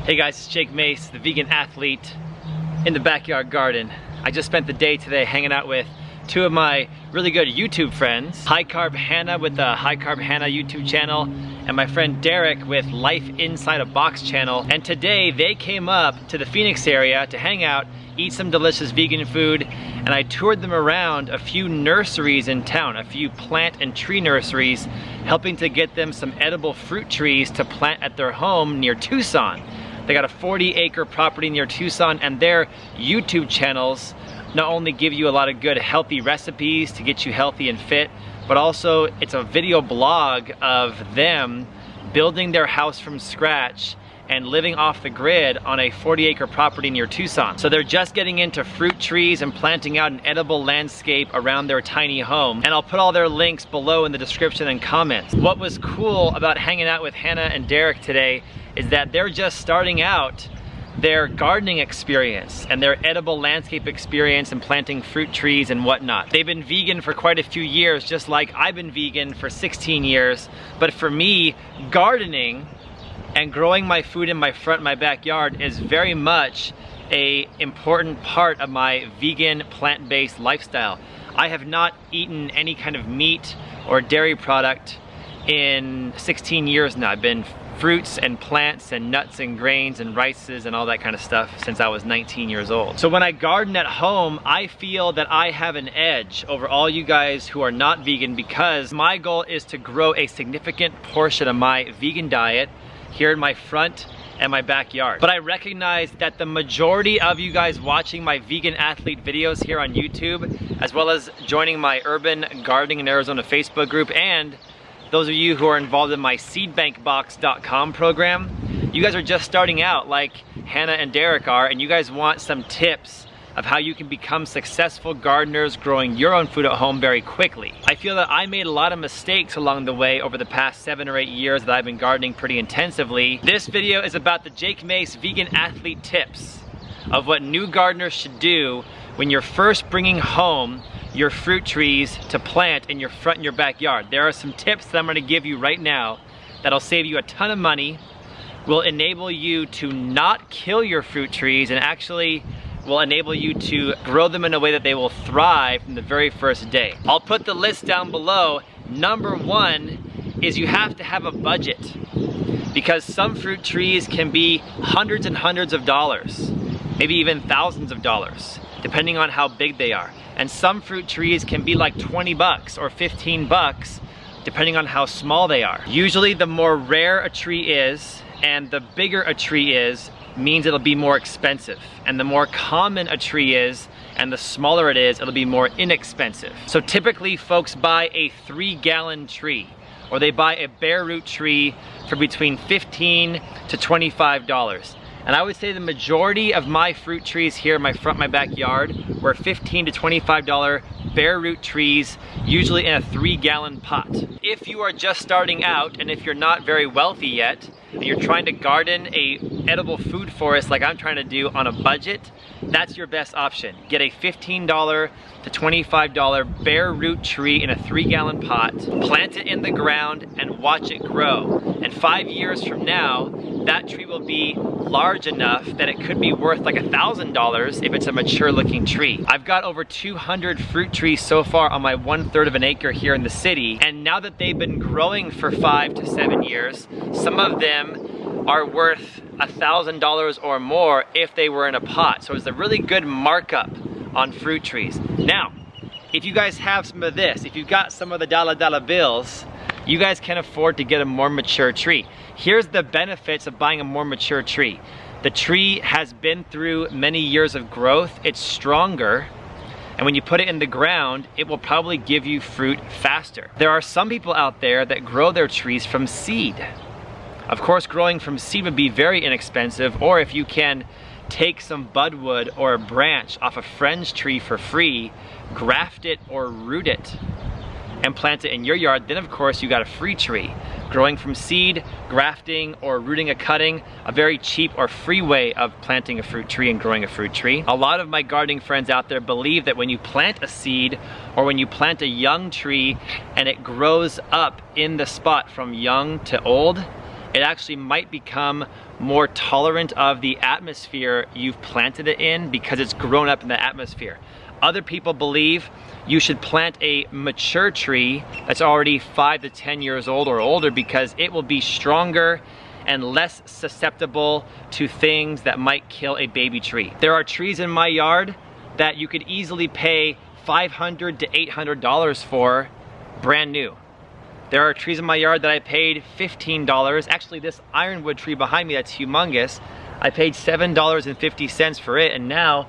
Hey guys, it's Jake Mace, the vegan athlete in the backyard garden. I just spent the day today hanging out with two of my really good YouTube friends, High Carb Hannah with the High Carb Hannah YouTube channel, and my friend Derek with Life Inside a Box channel. And today they came up to the Phoenix area to hang out, eat some delicious vegan food, and I toured them around a few nurseries in town, a few plant and tree nurseries, helping to get them some edible fruit trees to plant at their home near Tucson. They got a 40-acre property near Tucson, and their YouTube channels not only give you a lot of good healthy recipes to get you healthy and fit, but also it's a video blog of them building their house from scratch and living off the grid on a 40-acre property near Tucson. So they're just getting into fruit trees and planting out an edible landscape around their tiny home. And I'll put all their links below in the description and comments. What was cool about hanging out with Hannah and Derek today is that they're just starting out their gardening experience and their edible landscape experience and planting fruit trees and whatnot. They've been vegan for quite a few years, just like I've been vegan for 16 years. But for me, gardening and growing my food in my backyard is very much an important part of my vegan plant-based lifestyle. I have not eaten any kind of meat or dairy product in 16 years now. I've been fruits and plants and nuts and grains and rices and all that kind of stuff since I was 19 years old. So when I garden at home, I feel that I have an edge over all you guys who are not vegan, because my goal is to grow a significant portion of my vegan diet here in my front and my backyard. But I recognize that the majority of you guys watching my vegan athlete videos here on YouTube, as well as joining my Urban Gardening in Arizona Facebook group, and those of you who are involved in my seedbankbox.com program, you guys are just starting out like Hannah and Derek are, and you guys want some tips of how you can become successful gardeners growing your own food at home very quickly. I feel that I made a lot of mistakes along the way over the past 7 or 8 years that I've been gardening pretty intensively. This video is about the Jake Mace vegan athlete tips of what new gardeners should do when you're first bringing home your fruit trees to plant in your front and your backyard. There are some tips that I'm going to give you right now that'll save you a ton of money, will enable you to not kill your fruit trees, and actually will enable you to grow them in a way that they will thrive from the very first day. I'll put the list down below. Number 1 is you have to have a budget, because some fruit trees can be hundreds and hundreds of dollars, maybe even thousands of dollars, depending on how big they are. And some fruit trees can be like 20 bucks or 15 bucks, depending on how small they are. Usually the more rare a tree is and the bigger a tree is, means it'll be more expensive. And the more common a tree is and the smaller it is, it'll be more inexpensive. So typically folks buy a 3-gallon tree, or they buy a bare root tree for between $15 to $25. And I would say the majority of my fruit trees here in my front, my backyard, were $15 to $25 bare root trees, usually in a 3-gallon pot. If you are just starting out, and if you're not very wealthy yet, and you're trying to garden a edible food forest like I'm trying to do on a budget, that's your best option. Get a $15 to $25 bare root tree in a 3-gallon pot, plant it in the ground, and watch it grow. And 5 years from now, that tree will be large enough that it could be worth like $1,000 if it's a mature looking tree. I've got over 200 fruit trees so far on my 1/3 of an acre here in the city, and now that they've been growing for 5 to 7 years, some of them are worth $1,000 or more if they were in a pot. So it's a really good markup on fruit trees. Now, if you guys have some of this, if you've got some of the dollar bills, you guys can afford to get a more mature tree. Here's the benefits of buying a more mature tree. The tree has been through many years of growth, it's stronger, and when you put it in the ground, it will probably give you fruit faster. There are some people out there that grow their trees from seed. Of course, growing from seed would be very inexpensive, or if you can take some budwood or a branch off a friend's tree for free, graft it or root it, and plant it in your yard, then of course you got a free tree. Growing from seed, grafting, or rooting a cutting, a very cheap or free way of planting a fruit tree and growing a fruit tree. A lot of my gardening friends out there believe that when you plant a seed or when you plant a young tree and it grows up in the spot from young to old, it actually might become more tolerant of the atmosphere you've planted it in because it's grown up in the atmosphere. Other people believe you should plant a mature tree that's already 5 to 10 years old or older because it will be stronger and less susceptible to things that might kill a baby tree. There are trees in my yard that you could easily pay $500 to $800 for brand new. There are trees in my yard that I paid $15. Actually, this ironwood tree behind me that's humongous, I paid $7.50 for it, and now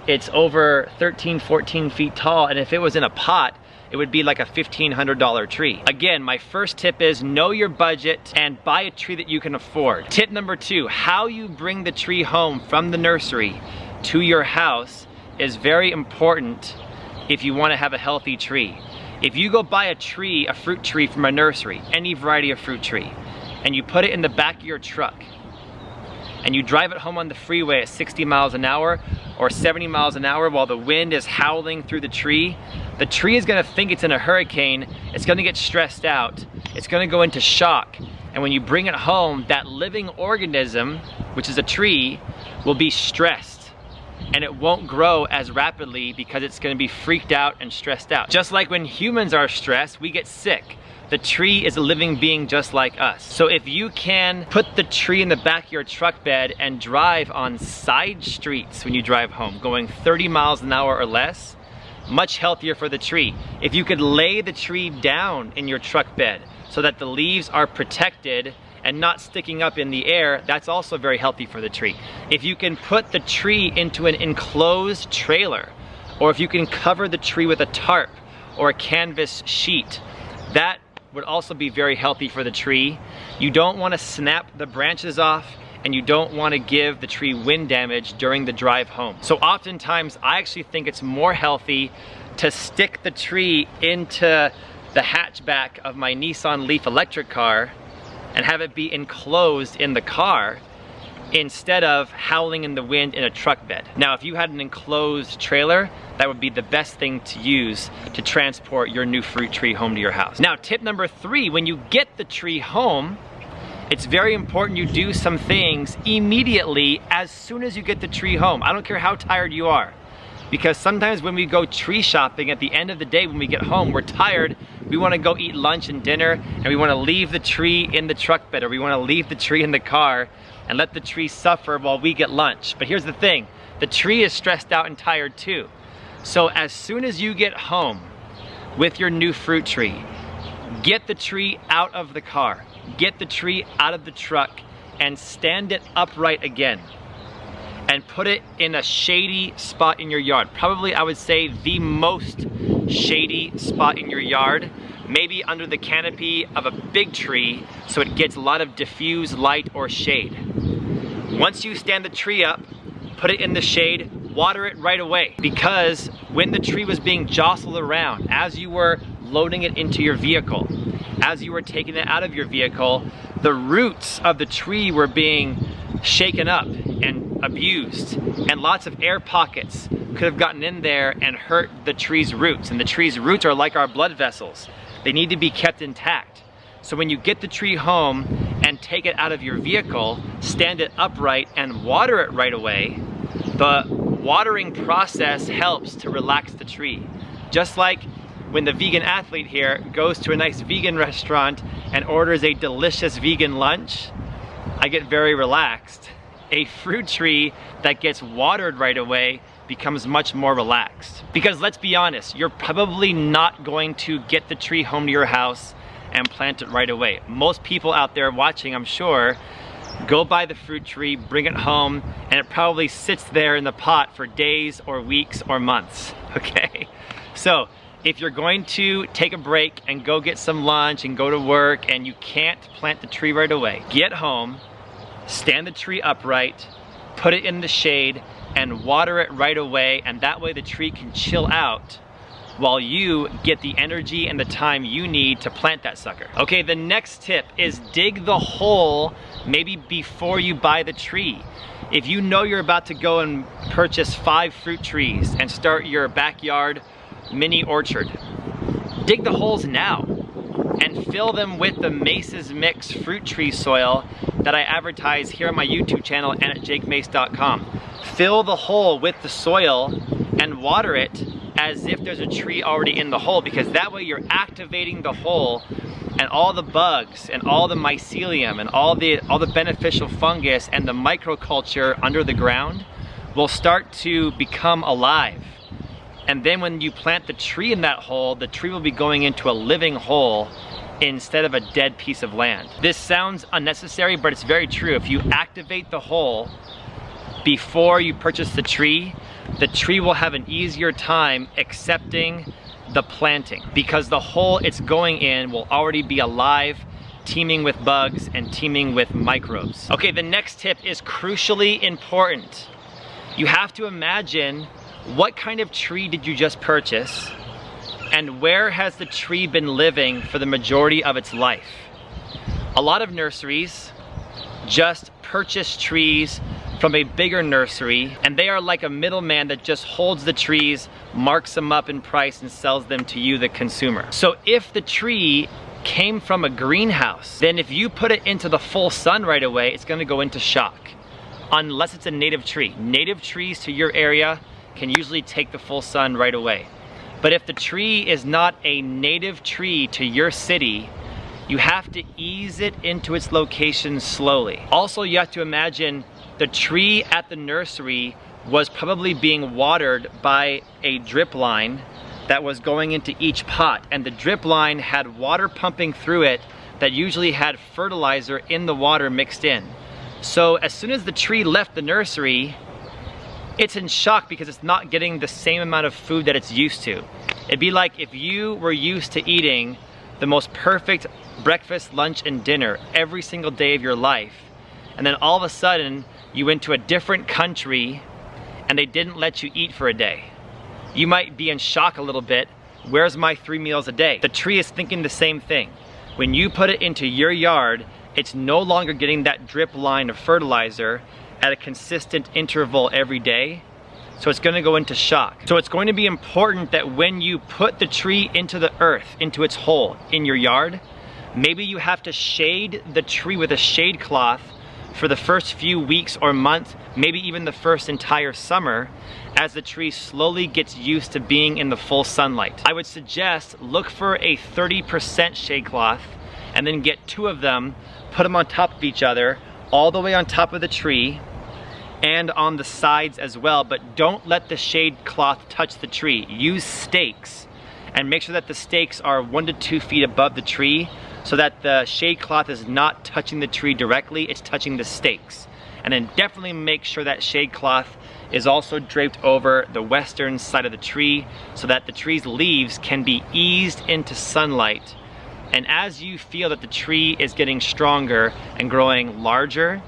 it's over 13, 14 feet tall, and if it was in a pot, it would be like a $1,500 tree. Again, my first tip is know your budget and buy a tree that you can afford. Tip number 2, how you bring the tree home from the nursery to your house is very important if you want to have a healthy tree. If you go buy a tree, a fruit tree from a nursery, any variety of fruit tree, and you put it in the back of your truck, and you drive it home on the freeway at 60 miles an hour or 70 miles an hour while the wind is howling through the tree is gonna think it's in a hurricane, it's gonna get stressed out, it's gonna go into shock, and when you bring it home, that living organism, which is a tree, will be stressed. And it won't grow as rapidly because it's gonna be freaked out and stressed out. Just like when humans are stressed, we get sick. The tree is a living being just like us. So if you can put the tree in the back of your truck bed and drive on side streets when you drive home, going 30 miles an hour or less, much healthier for the tree. If you could lay the tree down in your truck bed so that the leaves are protected and not sticking up in the air, that's also very healthy for the tree. If you can put the tree into an enclosed trailer, or if you can cover the tree with a tarp or a canvas sheet, that would also be very healthy for the tree. You don't want to snap the branches off, and you don't want to give the tree wind damage during the drive home. So oftentimes, I actually think it's more healthy to stick the tree into the hatchback of my Nissan Leaf electric car and have it be enclosed in the car instead of howling in the wind in a truck bed. Now, if you had an enclosed trailer, that would be the best thing to use to transport your new fruit tree home to your house. Now, tip number 3, when you get the tree home, it's very important you do some things immediately as soon as you get the tree home. I don't care how tired you are. Because sometimes when we go tree shopping at the end of the day when we get home, we're tired, we wanna go eat lunch and dinner, and we wanna leave the tree in the truck bed, or we wanna leave the tree in the car and let the tree suffer while we get lunch. But here's the thing, the tree is stressed out and tired too. So as soon as you get home with your new fruit tree, get the tree out of the car, get the tree out of the truck, and stand it upright again. And put it in a shady spot in your yard. Probably, I would say, the most shady spot in your yard. Maybe under the canopy of a big tree so it gets a lot of diffused light or shade. Once you stand the tree up, put it in the shade, water it right away. Because when the tree was being jostled around, as you were loading it into your vehicle, as you were taking it out of your vehicle, the roots of the tree were being shaken up and abused, and lots of air pockets could have gotten in there and hurt the tree's roots. And the tree's roots are like our blood vessels. They need to be kept intact. So when you get the tree home and take it out of your vehicle, stand it upright and water it right away. The watering process helps to relax the tree. Just like when the vegan athlete here goes to a nice vegan restaurant and orders a delicious vegan lunch, I get very relaxed. A fruit tree that gets watered right away becomes much more relaxed. Because let's be honest, you're probably not going to get the tree home to your house and plant it right away. Most people out there watching, I'm sure, go buy the fruit tree, bring it home, and it probably sits there in the pot for days or weeks or months, okay? So if you're going to take a break and go get some lunch and go to work and you can't plant the tree right away, get home, stand the tree upright, put it in the shade, and water it right away, and that way the tree can chill out while you get the energy and the time you need to plant that sucker. Okay, the next tip is dig the hole maybe before you buy the tree. If you know you're about to go and purchase 5 fruit trees and start your backyard mini orchard, dig the holes now and fill them with the Mace's Mix fruit tree soil that I advertise here on my YouTube channel and at jakemace.com. Fill the hole with the soil and water it as if there's a tree already in the hole, because that way you're activating the hole, and all the bugs and all the mycelium and all the beneficial fungus and the microculture under the ground will start to become alive. And then when you plant the tree in that hole, the tree will be going into a living hole instead of a dead piece of land. This sounds unnecessary, but it's very true. If you activate the hole before you purchase the tree will have an easier time accepting the planting, because the hole it's going in will already be alive, teeming with bugs and teeming with microbes. Okay, the next tip is crucially important. You have to imagine, what kind of tree did you just purchase, and where has the tree been living for the majority of its life? A lot of nurseries just purchase trees from a bigger nursery, and they are like a middleman that just holds the trees, marks them up in price, and sells them to you, the consumer. So if the tree came from a greenhouse, then if you put it into the full sun right away, it's gonna go into shock, unless it's a native tree. Native trees to your area can usually take the full sun right away. But if the tree is not a native tree to your city, you have to ease it into its location slowly. Also, you have to imagine the tree at the nursery was probably being watered by a drip line that was going into each pot, and the drip line had water pumping through it that usually had fertilizer in the water mixed in. So as soon as the tree left the nursery, it's in shock because it's not getting the same amount of food that it's used to. It'd be like if you were used to eating the most perfect breakfast, lunch, and dinner every single day of your life, and then all of a sudden you went to a different country and they didn't let you eat for a day. You might be in shock a little bit. Where's my 3 meals a day? The tree is thinking the same thing. When you put it into your yard, it's no longer getting that drip line of fertilizer at a consistent interval every day, so it's gonna go into shock. So it's going to be important that when you put the tree into the earth, into its hole in your yard, maybe you have to shade the tree with a shade cloth for the first few weeks or months, maybe even the first entire summer, as the tree slowly gets used to being in the full sunlight. I would suggest look for a 30% shade cloth and then get 2 of them, put them on top of each other, all the way on top of the tree and on the sides as well, but don't let the shade cloth touch the tree. Use stakes and make sure that the stakes are 1 to 2 feet above the tree, so that the shade cloth is not touching the tree directly, it's touching the stakes. And then definitely make sure that shade cloth is also draped over the western side of the tree so that the tree's leaves can be eased into sunlight. And as you feel that the tree is getting stronger and growing larger,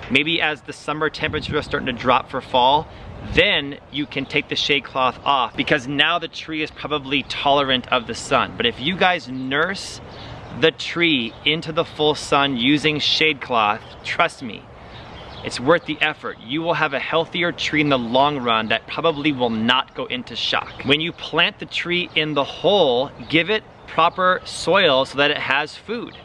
maybe as the summer temperature is starting to drop for fall, then you can take the shade cloth off, because now the tree is probably tolerant of the sun. But if you guys nurse the tree into the full sun using shade cloth, trust me, it's worth the effort. You will have a healthier tree in the long run that probably will not go into shock. When you plant the tree in the hole, give it proper soil so that it has food.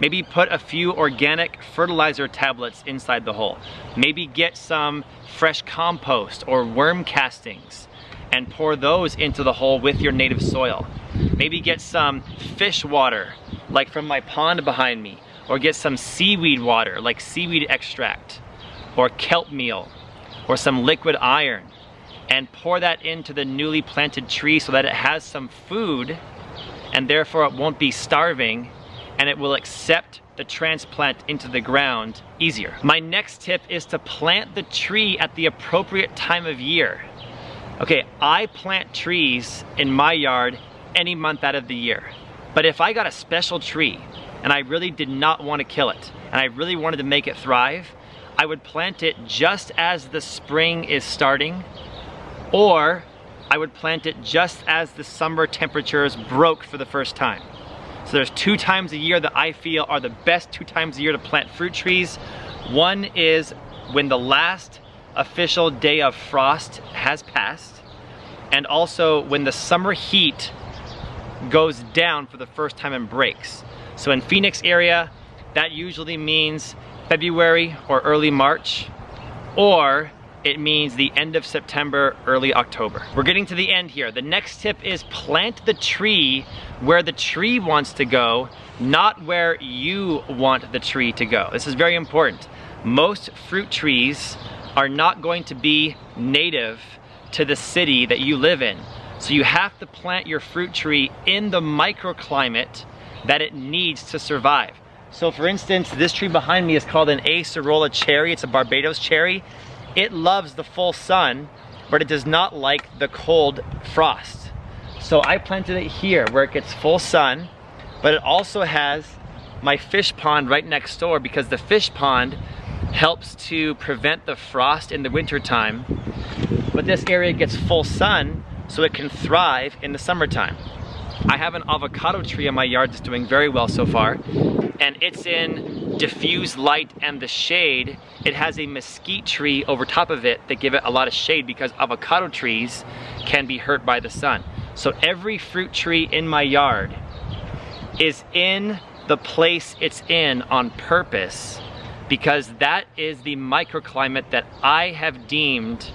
Maybe put a few organic fertilizer tablets inside the hole. Maybe get some fresh compost or worm castings and pour those into the hole with your native soil. Maybe get some fish water, like from my pond behind me, or get some seaweed water, like seaweed extract, or kelp meal, or some liquid iron, and pour that into the newly planted tree so that it has some food, and therefore it won't be starving, and it will accept the transplant into the ground easier. My next tip is to plant the tree at the appropriate time of year. Okay, I plant trees in my yard any month out of the year. But if I got a special tree and I really did not want to kill it and I really wanted to make it thrive, I would plant it just as the spring is starting, or I would plant it just as the summer temperatures broke for the first time. So there's 2 times a year that I feel are the best 2 times a year to plant fruit trees. One is when the last official day of frost has passed, and also when the summer heat goes down for the first time and breaks. So in Phoenix area, that usually means February or early March, or it means the end of September, early October. We're getting to the end here. The next tip is plant the tree where the tree wants to go, not where you want the tree to go. This is very important. Most fruit trees are not going to be native to the city that you live in. So you have to plant your fruit tree in the microclimate that it needs to survive. So for instance, this tree behind me is called an acerola cherry. It's a Barbados cherry. It loves the full sun, but it does not like the cold frost. So I planted it here where it gets full sun, but it also has my fish pond right next door because the fish pond helps to prevent the frost in the winter time. But this area gets full sun so it can thrive in the summertime. I have an avocado tree in my yard that's doing very well so far, and it's in diffuse light and the shade. It has a mesquite tree over top of it that give it a lot of shade because avocado trees can be hurt by the sun. So every fruit tree in my yard is in the place it's in on purpose because that is the microclimate that I have deemed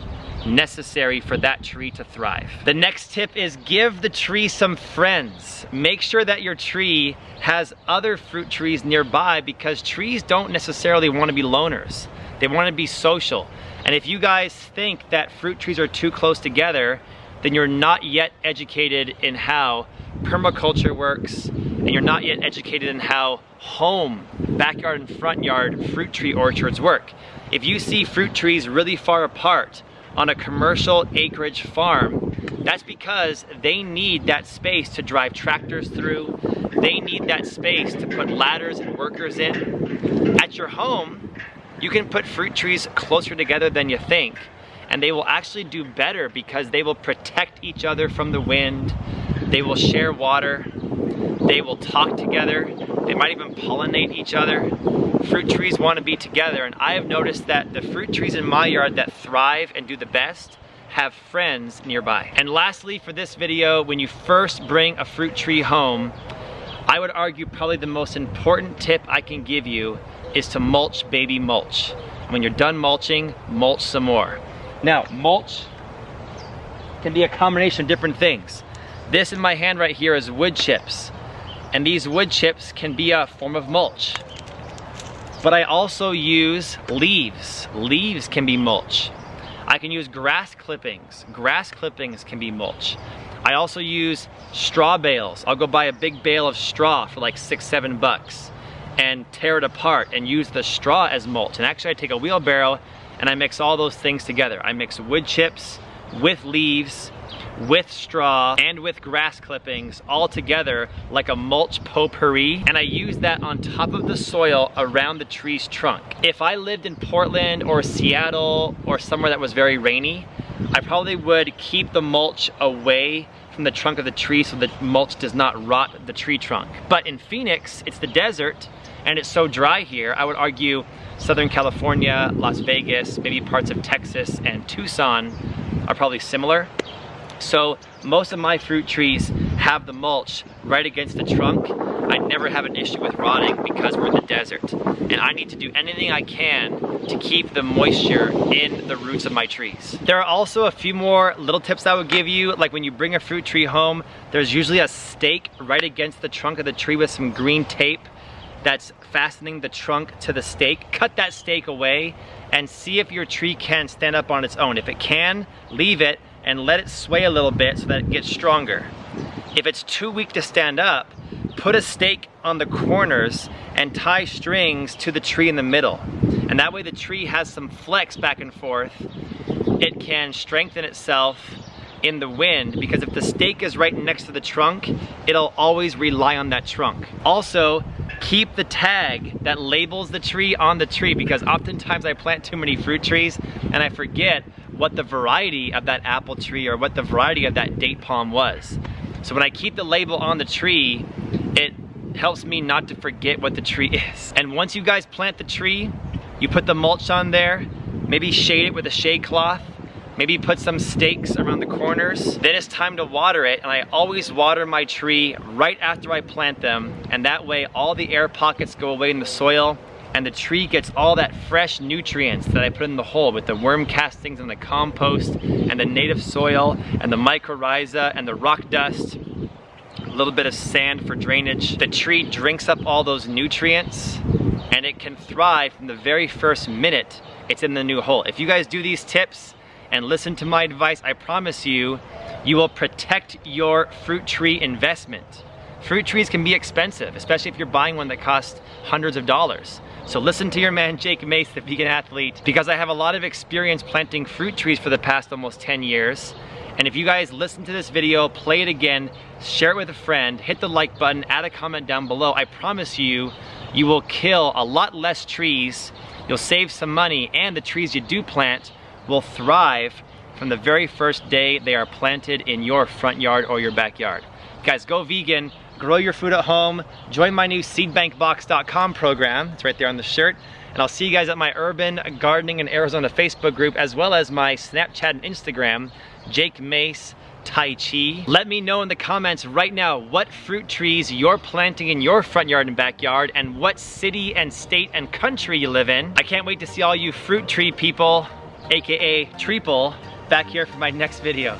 necessary for that tree to thrive. The next tip is give the tree some friends. Make sure that your tree has other fruit trees nearby because trees don't necessarily want to be loners. They want to be social. And if you guys think that fruit trees are too close together, then you're not yet educated in how permaculture works, and you're not yet educated in how home, backyard and front yard fruit tree orchards work. If you see fruit trees really far apart on a commercial acreage farm, that's because they need that space to drive tractors through. They need that space to put ladders and workers in. At your home, you can put fruit trees closer together than you think, and they will actually do better because they will protect each other from the wind. They will share water. They will talk together. They might even pollinate each other. Fruit trees want to be together, and I have noticed that the fruit trees in my yard that thrive and do the best have friends nearby. And lastly, for this video, when you first bring a fruit tree home, I would argue probably the most important tip I can give you is to mulch, baby, mulch. When you're done mulching, mulch some more. Now, mulch can be a combination of different things. This in my hand right here is wood chips, and these wood chips can be a form of mulch. But I also use leaves. Leaves can be mulch. I can use grass clippings. Grass clippings can be mulch. I also use straw bales. I'll go buy a big bale of straw for like $6-7 and tear it apart and use the straw as mulch. And actually I take a wheelbarrow and I mix all those things together. I mix wood chips with leaves, with straw, and with grass clippings all together like a mulch potpourri, and I use that on top of the soil around the tree's trunk. If I lived in Portland or Seattle or somewhere that was very rainy, I probably would keep the mulch away from the trunk of the tree so the mulch does not rot the tree trunk. But in Phoenix, it's the desert and it's so dry here, I would argue Southern California, Las Vegas, maybe parts of Texas and Tucson are probably similar. So most of my fruit trees have the mulch right against the trunk. I never have an issue with rotting because we're in the desert. And I need to do anything I can to keep the moisture in the roots of my trees. There are also a few more little tips I would give you. Like when you bring a fruit tree home, there's usually a stake right against the trunk of the tree with some green tape that's fastening the trunk to the stake. Cut that stake away and see if your tree can stand up on its own. If it can, leave it and let it sway a little bit so that it gets stronger. If it's too weak to stand up, put a stake on the corners and tie strings to the tree in the middle. And that way the tree has some flex back and forth. It can strengthen itself in the wind, because if the stake is right next to the trunk, it'll always rely on that trunk. Also, keep the tag that labels the tree on the tree, because oftentimes I plant too many fruit trees and I forget what the variety of that apple tree or what the variety of that date palm was. So when I keep the label on the tree, it helps me not to forget what the tree is. And once you guys plant the tree, you put the mulch on there, maybe shade it with a shade cloth, maybe put some stakes around the corners. Then it's time to water it, and I always water my tree right after I plant them, and that way all the air pockets go away in the soil, and the tree gets all that fresh nutrients that I put in the hole with the worm castings and the compost and the native soil and the mycorrhiza and the rock dust, a little bit of sand for drainage. The tree drinks up all those nutrients and it can thrive from the very first minute it's in the new hole. If you guys do these tips and listen to my advice, I promise you, you will protect your fruit tree investment. Fruit trees can be expensive, especially if you're buying one that costs hundreds of dollars. So listen to your man Jake Mace, the vegan athlete, because I have a lot of experience planting fruit trees for the past almost 10 years. And if you guys listen to this video, play it again, share it with a friend, hit the like button, add a comment down below, I promise you, you will kill a lot less trees, you'll save some money, and the trees you do plant will thrive from the very first day they are planted in your front yard or your backyard. Guys, go vegan, grow your food at home, join my new seedbankbox.com program, it's right there on the shirt, and I'll see you guys at my Urban Gardening in Arizona Facebook group, as well as my Snapchat and Instagram, Jake Mace Tai Chi. Let me know in the comments right now what fruit trees you're planting in your front yard and backyard, and what city and state and country you live in. I can't wait to see all you fruit tree people, aka Treeple, back here for my next video.